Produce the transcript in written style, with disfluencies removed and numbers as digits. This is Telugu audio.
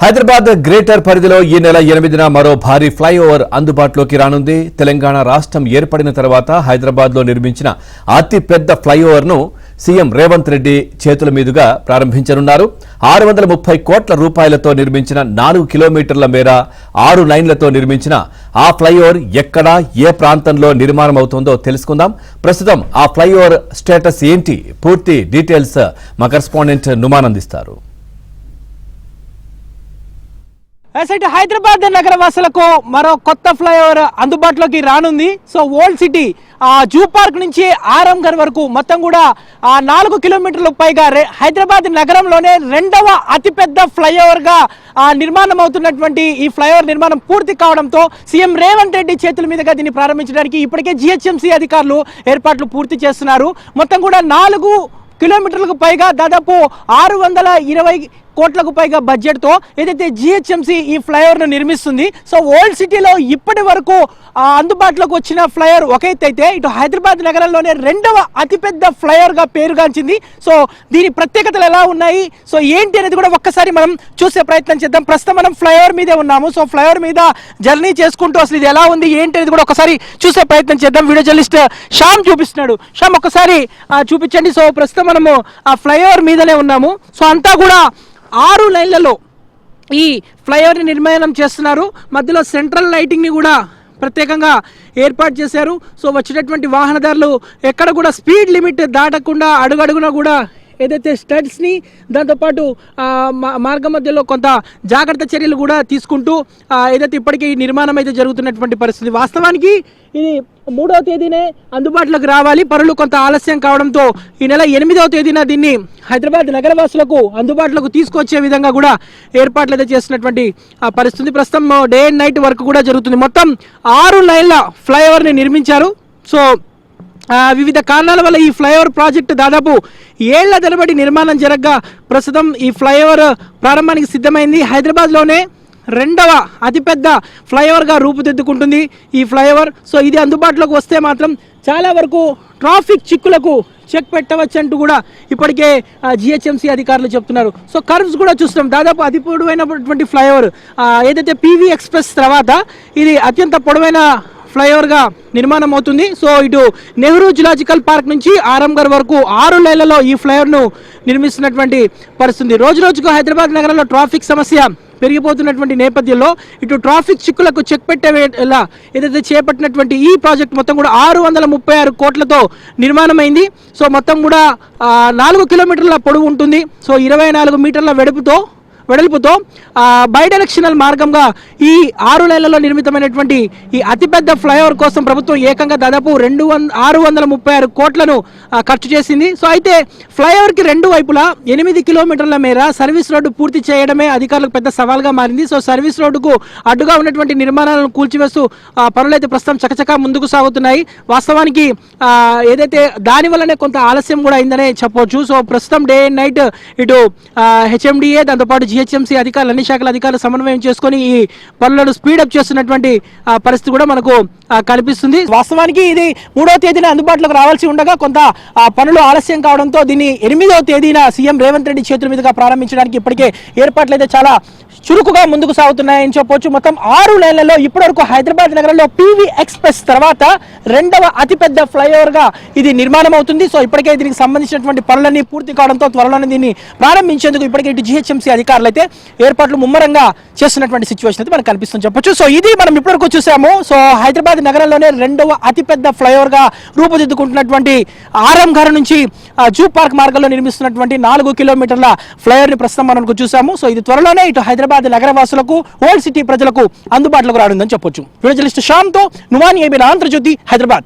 హైదరాబాద్ గ్రేటర్ పరిధిలో ఈ నెల 8న మరో భారీ ఫ్లైఓవర్ అందుబాటులోకి రానుంది. తెలంగాణ రాష్ట్రం ఏర్పడిన తర్వాత హైదరాబాద్లో నిర్మించిన అతి పెద్ద ఫ్లైఓవర్ ను సీఎం రేవంత్ రెడ్డి చేతుల మీదుగా ప్రారంభించనున్నారు. 630 కోట్ల రూపాయలతో నిర్మించిన 4 కిలోమీటర్ల మేర 6 లైన్లతో నిర్మించిన ఆ ఫ్లైఓవర్ ఎక్కడ ఏ ప్రాంతంలో నిర్మాణం అవుతుందో తెలుసుకుందాం. ప్రస్తుతం ఆ ఫ్లైఓవర్ స్టేటస్ ఏంటి, పూర్తి డీటెయిల్స్ మా కరెస్పాండెంట్ నుమాన్ అందిస్తారు. హైదరాబాద్ నగర వాసులకు మరో కొత్త ఫ్లైఓవర్ అందుబాటులోకి రానుంది. So old city zoo park నుంచి ఆరంఘర్ వరకు మొత్తం కూడా 4 కిలోమీటర్లకు పైగా హైదరాబాద్ నగరంలోనే రెండవ అతిపెద్ద ఫ్లైఓవర్ గా నిర్మాణం అవుతున్నటువంటి ఈ ఫ్లైఓవర్ నిర్మాణం పూర్తి కావడంతో సీఎం రేవంత్ రెడ్డి చేతుల మీదుగా దీన్ని ప్రారంభించడానికి ఇప్పటికే జీహెచ్ఎంసీ అధికారులు ఏర్పాట్లు పూర్తి చేస్తున్నారు. మొత్తం కూడా 4 కిలోమీటర్లకు పైగా దాదాపు 620 కోట్లకు పైగా బడ్జెట్తో ఏదైతే జీహెచ్ఎంసీ ఈ ఫ్లైఓవర్ను నిర్మిస్తుంది. సో ఓల్డ్ సిటీలో ఇప్పటి వరకు అందుబాటులోకి వచ్చిన ఫ్లైఓవర్ ఒక ఎత్తు అయితే ఇటు హైదరాబాద్ నగరంలోనే రెండవ అతిపెద్ద ఫ్లైఓవర్గా పేరుగాంచింది. సో దీని ప్రత్యేకతలు ఎలా ఉన్నాయి, సో ఏంటి అనేది కూడా ఒక్కసారి మనం చూసే ప్రయత్నం చేద్దాం. ప్రస్తుతం మనం ఫ్లైఓవర్ మీదే ఉన్నాము. సో ఫ్లైఓవర్ మీద జర్నీ చేసుకుంటూ అసలు ఇది ఎలా ఉంది ఏంటి అనేది కూడా ఒకసారి చూసే ప్రయత్నం చేద్దాం. వీడియో జర్నలిస్ట్ శ్యామ్ చూపిస్తున్నాడు. శ్యామ్ ఒక్కసారి చూపించండి. సో ప్రస్తుతం మనము ఆ ఫ్లైఓవర్ మీదనే ఉన్నాము. సో అంతా కూడా 6 లైన్లలో ఈ ఫ్లైఓవర్ని నిర్మాణం చేస్తున్నారు. మధ్యలో సెంట్రల్ లైటింగ్ని కూడా ప్రత్యేకంగా ఏర్పాటు చేశారు. సో వచ్చేటటువంటి వాహనదారులు ఎక్కడ కూడా స్పీడ్ లిమిట్ దాటకుండా అడుగడుగునా కూడా ఏదైతే స్టడ్స్ని దాంతోపాటు మార్గం మధ్యలో కొంత జాగ్రత్త చర్యలు కూడా తీసుకుంటూ ఏదైతే ఇప్పటికీ నిర్మాణం అయితే జరుగుతున్నటువంటి పరిస్థితి. వాస్తవానికి ఇది 3వ తేదీనే అందుబాటులోకి రావాలి. పనులు కొంత ఆలస్యం కావడంతో ఈ నెల 8వ తేదీన దీన్ని హైదరాబాద్ నగరవాసులకు అందుబాటులోకి తీసుకొచ్చే విధంగా కూడా ఏర్పాట్లు అయితే చేస్తున్నటువంటి పరిస్థితి. ప్రస్తుతం డే అండ్ నైట్ వర్క్ కూడా జరుగుతుంది. మొత్తం 6 లైన్ల ఫ్లైఓవర్ని నిర్మించారు. సో వివిధ కారణాల వల్ల ఈ ఫ్లైఓవర్ ప్రాజెక్టు దాదాపు 7 ఏళ్ల తరబడి నిర్మాణం జరగగా ప్రస్తుతం ఈ ఫ్లైఓవర్ ప్రారంభానికి సిద్ధమైంది. హైదరాబాద్లోనే రెండవ అతిపెద్ద ఫ్లైఓవర్గా రూపుదిద్దుకుంటుంది ఈ ఫ్లైఓవర్. సో ఇది అందుబాటులోకి వస్తే మాత్రం చాలా వరకు ట్రాఫిక్ చిక్కులకు చెక్ పెట్టవచ్చంటూ కూడా ఇప్పటికే జీహెచ్ఎంసీ అధికారులు చెప్తున్నారు. సో కర్వ్స్ కూడా చూస్తున్నాం. దాదాపు అతి పొడవైనటువంటి ఫ్లైఓవర్ ఏదైతే పీవీ ఎక్స్ప్రెస్ తర్వాత ఇది అత్యంత పొడవైన ఫ్లైఓవర్గా నిర్మాణం అవుతుంది. సో ఇటు నెహ్రూ జులాజికల్ పార్క్ నుంచి ఆరంఘర్ వరకు 6 లైన్లలో ఈ ఫ్లైఓవర్ను నిర్మిస్తున్నటువంటి పరిస్థితి. రోజు రోజుకు హైదరాబాద్ నగరంలో ట్రాఫిక్ సమస్య పెరిగిపోతున్నటువంటి నేపథ్యంలో ఇటు ట్రాఫిక్ చిక్కులకు చెక్ పెట్టేలా ఏదైతే చేపట్టినటువంటి ఈ ప్రాజెక్ట్ మొత్తం కూడా 636 కోట్లతో నిర్మాణమైంది. సో మొత్తం కూడా 4 కిలోమీటర్ల పొడవు ఉంటుంది. సో 24 మీటర్ల వెడల్పుతో బైడైరెక్షనల్ మార్గంగా ఈ 6 లైన్లలో నిర్మితమైనటువంటి ఈ అతిపెద్ద ఫ్లైఓవర్ కోసం ప్రభుత్వం ఏకంగా దాదాపు 636 కోట్లను ఖర్చు చేసింది. సో అయితే ఫ్లైఓవర్కి 2 వైపులా 8 కిలోమీటర్ల మేర సర్వీస్ రోడ్డు పూర్తి చేయడమే అధికారులకు పెద్ద సవాల్గా మారింది. సో సర్వీస్ రోడ్డుకు అడ్డుగా ఉన్నటువంటి నిర్మాణాలను కూల్చివేస్తూ పనులైతే ప్రస్తుతం చకచకా ముందుకు సాగుతున్నాయి. వాస్తవానికి ఏదైతే దానివల్లనే కొంత ఆలస్యం కూడా అయిందనే చెప్పవచ్చు. సో ప్రస్తుతం డే అండ్ నైట్ ఇటు హెచ్ఎండిఏ దాంతోపాటు జీహెచ్ఎంసీ అధికారులు అన్ని శాఖల అధికారులు సమన్వయం చేసుకుని ఈ పనులను స్పీడప్ చేస్తున్నటువంటి పరిస్థితి కూడా మనకు కనిపిస్తుంది. వాస్తవానికి ఇది 3వ తేదీన అందుబాటులోకి రావాల్సి ఉండగా కొంత పనులు ఆలస్యం కావడంతో దీన్ని 8వ తేదీన సీఎం రేవంత్ రెడ్డి చేతుల మీదుగా ప్రారంభించడానికి ఇప్పటికే ఏర్పాట్లు అయితే చాలా చురుకుగా ముందుకు సాగుతున్నాయని చెప్పొచ్చు. మొత్తం 6 లైన్లలో ఇప్పటివరకు హైదరాబాద్ నగరంలో పీవీ ఎక్స్ప్రెస్ తర్వాత రెండవ అతిపెద్ద ఫ్లైఓవర్ గా ఇది నిర్మాణం అవుతుంది. సో ఇప్పటికే దీనికి సంబంధించినటువంటి పనులన్నీ పూర్తి కావడంతో త్వరలోనే దీన్ని ప్రారంభించేందుకు ఇప్పటికే ఇటు జీహెచ్ఎంసీ అధికారులు అయితే ఏర్పాట్లు ముమ్మరంగా చేస్తున్నటువంటి సిచ్యువేషన్ అయితే మనకు కనిపిస్తుంది చెప్పొచ్చు. సో ఇది మనం ఇప్పటివరకు చూసాము. సో హైదరాబాద్ నగరంలోనే రెండవ అతిపెద్ద ఫ్లైఓవర్ గా రూపుదిద్దుకుంటున్నటువంటి ఆరంఘర్ నుంచి జూ పార్క్ మార్గంలో నిర్మిస్తున్నటువంటి 4 కిలోమీటర్ల ఫ్లైఓవర్ ని ప్రస్తుతం మనకు చూసాము. సో ఇది త్వరలోనే ఇటు హైదరాబాద్ నగరవాసులకు ఓల్డ్ సిటీ ప్రజలకు అందుబాటులోకి రానుందని చెప్పొచ్చు. వీడియో జర్నలిస్ట్ శ్యామ్తో నుమాన్ ఏబీ ఆంధ్రజ్యోతి, హైదరాబాద్.